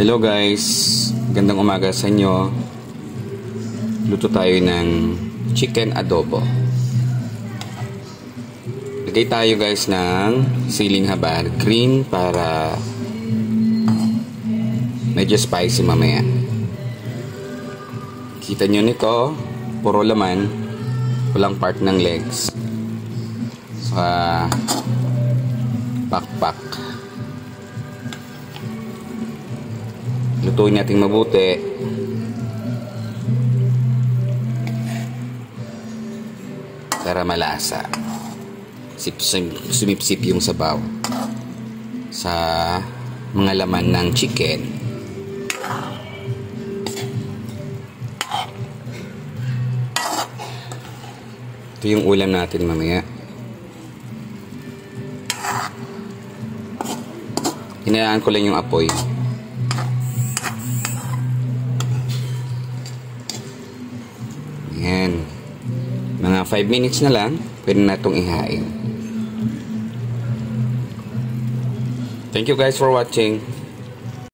Hello guys, gandang umaga sa inyo. Luto tayo ng chicken adobo. Lagay tayo guys ng siling haba green para medyo spicy mamaya. Kita nyo nito, puro laman, walang part ng legs sa pakpak. Lutuin natin mabuti para malasa. Sumipsip yung sabaw sa mga laman ng chicken. Ito yung ulam natin mamaya. Hinayaan ko lang yung apoy. Ayan. Mga 5 minutes na lang, pwede na itong ihain. Thank you guys for watching.